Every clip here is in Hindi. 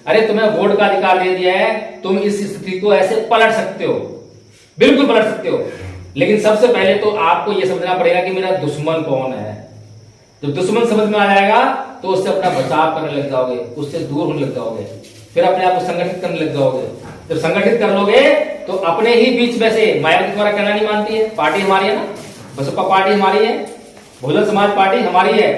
अरे तुम्हें वोट का अधिकार दे दिया है, तुम इस स्थिति को ऐसे पलट सकते हो, बिल्कुल पलट सकते हो। लेकिन सबसे पहले तो आपको यह समझना पड़ेगा कि मेरा दुश्मन कौन है। जब दुश्मन समझ में आ जाएगा तो उससे अपना बचाव करने लग जाओगे, उससे दूर होने लग जाओगे, फिर अपने आप को संगठित करने लग जाओगे। जब संगठित कर लोगे तो अपने ही बीच में से, मायावती तुम्हारा कहना नहीं मानती है, पार्टी हमारी है ना, बसपा पार्टी हमारी है, बहुजन समाज पार्टी हमारी है,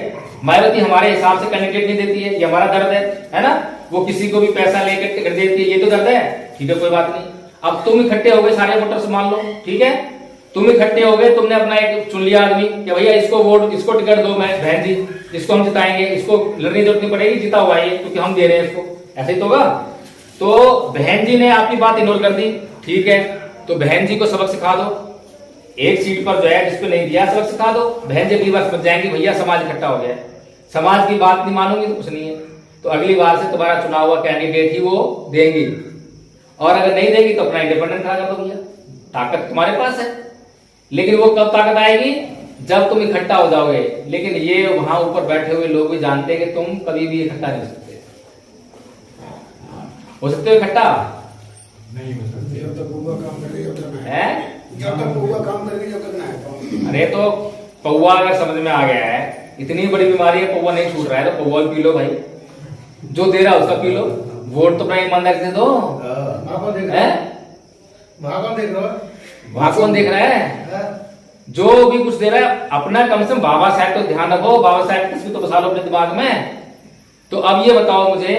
मायावती हमारे हिसाब से कैंडिडेट नहीं देती है, ये हमारा दर्द है ना। वो किसी को भी पैसा लेकर टिकट देती है, ये तो दर्द है। ठीक है, कोई बात नहीं। अब तुम इकट्ठे हो गए सारे वोटर्स, मान लो, ठीक है, तुम इकट्ठे हो गए, तुमने अपना एक चुन लिया आदमी कि भैया इसको वोट, इसको टिकट दो, मैं बहन जी इसको हम जिताएंगे, इसको लड़ने की जरूरत नहीं पड़ेगी, जीता हुआ है क्योंकि हम दे रहे हैं इसको, ऐसे ही तो होगा। तो बहन जी ने आपकी बात इग्नोर कर दी, ठीक है, तो बहन जी को सबक सिखा दो। एक सीट पर जो है जिसपे नहीं दिया सबक सिखा दो। बहन जी अगली बार समझ जाएंगी भैया समाज इकट्ठा हो गया है, समाज की बात नहीं मानोगे तो कुछ नहीं है, तो अगली बार से तुम्हारा चुना हुआ कैंडिडेट ही वो देंगी। और अगर नहीं देगी तो अपना इंडिपेंडेंट खड़ा कर दो भैया, ताकत तुम्हारे पास है। लेकिन वो कब ताकत आएगी? जब तुम इकट्ठा हो जाओगे। लेकिन ये वहां ऊपर बैठे हुए लोग भी जानते हैं कि तुम कभी भी इकट्ठा नहीं हो सकते। हो सकते हो इकट्ठा? नहीं हो सकते। जब तक पौवा काम करेगा है, जब तक पौवा काम करेगी जब तक ना है। अरे तो पौवा अगर समझ में आ गया है, इतनी बड़ी बीमारी है, पौवा नहीं छूट रहा है, तो पौवा भी पी लो भाई, जो दे रहा है उसका पी लो। वोट तो अपना ईमानदारी से दो। वहां कौन देख रहा है? वहां कौन देख रहा है? वहां कौन देख रहा है? जो भी कुछ दे रहा है अपना, कम से कम बाबा साहब को ध्यान रखो, बाबा साहब की तस्वीर तो बसा लो अपने दिमाग में। तो अब ये बताओ मुझे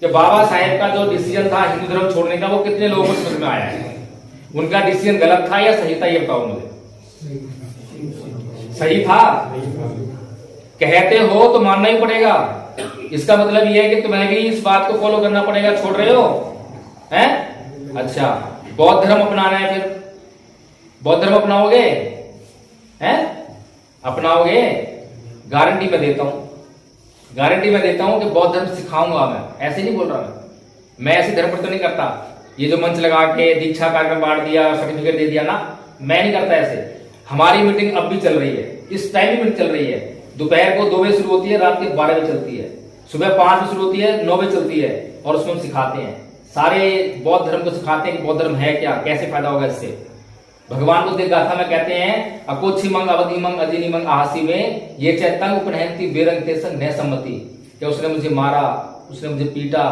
कि बाबा साहब का जो डिसीजन था हिंदू धर्म छोड़ने का, वो कितने लोगों को समझ में आया है? उनका डिसीजन गलत था या सही था, ये बताओ मुझे। सही था कहते हो तो मानना ही पड़ेगा। इसका मतलब ये है कि तुम्हें भी इस बात को फॉलो करना पड़ेगा। छोड़ रहे हो हैं? अच्छा, बौद्ध धर्म अपनाना है, फिर बौद्ध धर्म अपनाओगे हैं? अपनाओगे? गारंटी मैं देता हूं, गारंटी मैं देता हूं कि बौद्ध धर्म सिखाऊंगा मैं। ऐसे नहीं बोल रहा मैं ऐसे धर्म पर तो नहीं करता। ये जो मंच लगा के दीक्षा कार्यक्रम बांट दिया, सर्टिफिकेट दे दिया ना, मैं नहीं करता ऐसे। हमारी मीटिंग अब भी चल रही है, इस टाइम भी मीटिंग चल रही है। दोपहर को 2 बजे शुरू होती है, रात के 12 बजे चलती है, सुबह 5 बजे शुरू होती है, 9 बजे चलती है। और उसमें हम सिखाते हैं, सारे बौद्ध धर्म को सिखाते हैं कि बौद्ध धर्म है क्या, कैसे फायदा होगा इससे। भगवान बुद्ध गाथा में कहते हैं, अकोच्छिमंग अवधिमंग अजिनिमंग आहसी में ये चैतंग उपनहंती बेरंग तेसंग न सम्मति। क्या उसने मुझे मारा, उसने मुझे पीटा,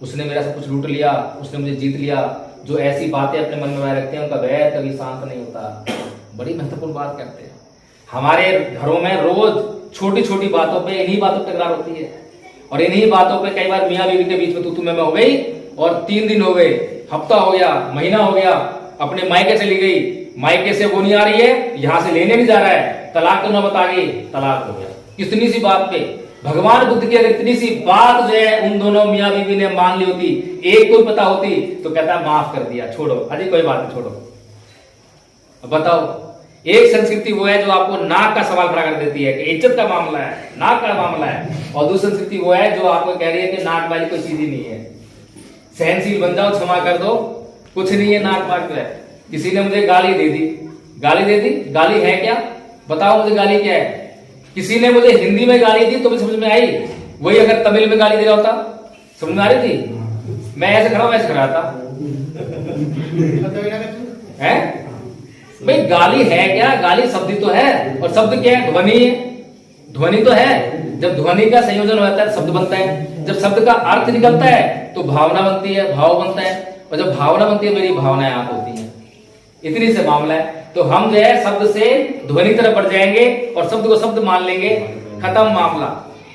उसने मेरा सब कुछ लूट लिया, उसने मुझे जीत लिया। जो ऐसी बातें अपने मन में रखते हैं उनका वैर कभी शांत नहीं होता। बड़ी महत्वपूर्ण बात कहते हैं। हमारे घरों में रोज छोटी छोटी बातों पे, इन्हीं बातों पर तकरार होती है, और इन्हीं बातों पे कई बार मियां बीवी के बीच में तू मैं हो गई, और 3 दिन हो गए, हफ्ता हो गया, महीना हो गया, अपने मायके चली गई, मायके से वो नहीं आ रही है, यहां से लेने नहीं जा रहा है, तलाक तो न बता गई, तलाक हो गया। इतनी सी बात पे भगवान बुद्ध की अगर इतनी सी बात जो है उन दोनों मियां बीवी ने मान ली होती, एक को पता होती, तो कहता माफ कर दिया, छोड़ो, अरे कोई बात नहीं, छोड़ो। अब बताओ, एक संस्कृति वो है जो आपको नाक का सवाल खड़ा कर देती है कि इज्जत का मामला है, नाक का मामला है, और दूसरी संस्कृति वो है जो आपको कह रही है कि नाक वाली कोई चीज ही नहीं है, सहनशील बन जाओ, क्षमा कर दो, कुछ नहीं है, नाक वाक है। किसी ने मुझे गाली दे दी, गाली दे दी, गाली है क्या? बताओ मुझे गाली क्या है? किसी ने मुझे हिंदी में गाली दी तो मुझे समझ में आई, वही अगर तमिल में गाली दे रहा होता समझ में आ रही थी? मैं ऐसे खड़ा हूं, ऐसे खड़ा था है भाई। गाली है क्या? गाली शब्द तो है, और शब्द क्या है? ध्वनि है, ध्वनि तो है। जब ध्वनि का संयोजन होता है शब्द बनता है, जब शब्द का अर्थ निकलता है तो भावना बनती है, भाव बनता है, और जब भावना बनती है मेरी भावनाएं आप होती हैं। इतनी से मामला है। तो हम जो है शब्द से ध्वनि तरफ बढ़ जाएंगे और शब्द को शब्द मान लेंगे, खत्म मामला।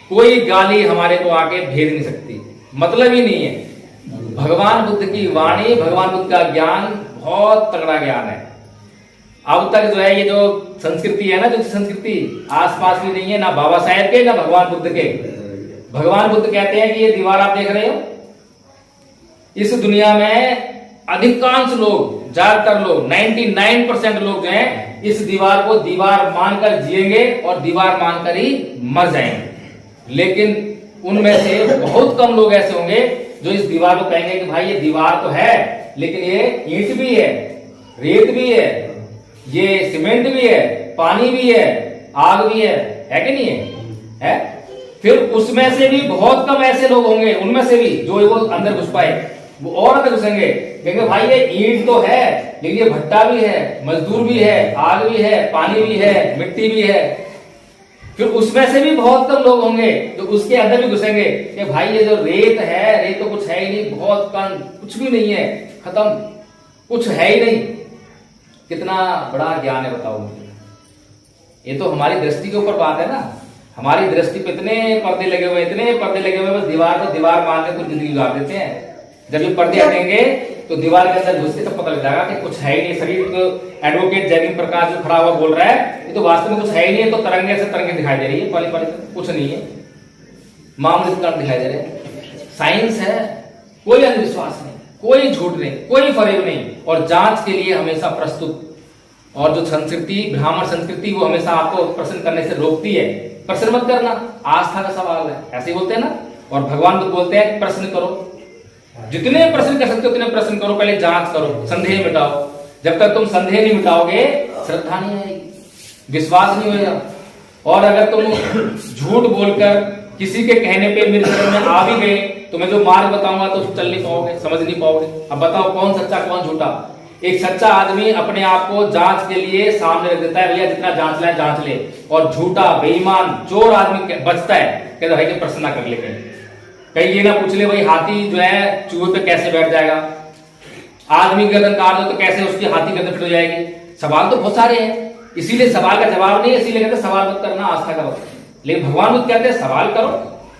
कोई गाली हमारे को आके भेद नहीं सकती, मतलब ही नहीं है। भगवान बुद्ध की वाणी, भगवान बुद्ध का ज्ञान बहुत तगड़ा ज्ञान है। अब तक जो है ये जो संस्कृति है ना, जो संस्कृति आसपास भी नहीं है, ना बाबा साहेब के ना भगवान बुद्ध के। भगवान बुद्ध कहते हैं कि ये दीवार आप देख रहे हो, इस दुनिया में अधिकांश लोग, ज्यादातर लोग, 99% लोग जो हैं इस दीवार को दीवार मानकर जिएंगे और दीवार मानकर ही मर जाएंगे। लेकिन उनमें से बहुत कम लोग ऐसे होंगे जो इस दीवार को कहेंगे कि भाई ये दीवार तो है, लेकिन ये ईंट भी है, रेत भी है, ये सीमेंट भी है, पानी भी है, आग भी है कि नहीं है? फिर उसमें से भी बहुत कम ऐसे लोग होंगे, उनमें से भी जो वो अंदर घुस पाए, वो और अंदर घुसेंगे, कहेंगे भाई ये ईंट तो है, लेकिन ये भट्टा भी है, मजदूर भी है, आग भी है, पानी भी है, मिट्टी भी है। फिर उसमें से भी बहुत कम लोग होंगे जो उसके अंदर भी घुसेंगे कि भाई ये जो रेत है, रेत तो कुछ है ही नहीं, बहुत कम, कुछ भी नहीं है, खत्म, कुछ है ही नहीं। कितना बड़ा ज्ञान है बताओ मुझे। ये तो हमारी दृष्टि के ऊपर बात है ना। हमारी दृष्टि पे इतने पर्दे लगे हुए, इतने पर्दे लगे हुए, बस दीवार को दीवार मान के कुछ जिंदगी गुजार देते हैं। जब ये पर्दे हटेंगे तो दीवार के अंदर घुस के तब पता लग जाएगा कि कुछ है ही नहीं। शरीर को एडवोकेट जयवीर प्रकाश जो खड़ा हुआ बोल रहा है, ये तो वास्तव में कुछ है ही नहीं है, तो तरंगे से तरंगे दिखाई दे रही है, पली पली कुछ नहीं है, मामूली कण दिखाई दे रहे हैं। साइंस है, कोई अंधविश्वास नहीं, कोई झूठ नहीं, कोई फरेब नहीं, और जांच के लिए हमेशा प्रस्तुत। और जो संस्कृति, ब्राह्मण संस्कृति, वो हमेशा आपको प्रश्न करने से रोकती है। प्रश्न मत करना, आस्था का सवाल है, ऐसे ही बोलते हैं ना। और भगवान बुद्ध बोलते हैं प्रश्न करो, जितने प्रश्न कर सकते हो उतने प्रश्न करो, पहले जांच करो, संदेह मिटाओ। जब तक तुम संदेह नहीं मिटाओगे, श्रद्धा नहीं आएगी, विश्वास नहीं होगा। और अगर तुम झूठ बोलकर किसी के कहने पे मेरे शरण में आ भी गए, तो मैं जो मार्ग बताऊंगा तो चल नहीं पाओगे, समझ नहीं पाओगे। अब बताओ कौन सच्चा कौन झूठा। एक सच्चा आदमी अपने आप को जांच के लिए सामने रख देता है, भैया जितना जांच ले जांच ले। और झूठा बेईमान चोर आदमी बचता है, कहता भाई कि प्रश्न कर ले, कहीं ये ना पूछ ले भाई हाथी जो है चूहे पे कैसे बैठ जाएगा, आदमी गर्दन काट दो तो कैसे उसकी हाथी गर्दन फिट हो जाएगी। सवाल तो बहुत सारे हैं, इसीलिए सवाल का जवाब नहीं है, इसीलिए कहते सवाल मत करना, आस्था का वक्त। लेकिन भगवान बुद्ध कहते हैं सवाल करो,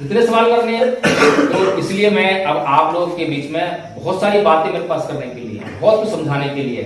जितने सवाल करने हैं। तो इसलिए मैं अब आप लोगों के बीच में बहुत सारी बातें मेरे पास करने के लिए, बहुत कुछ समझाने के लिए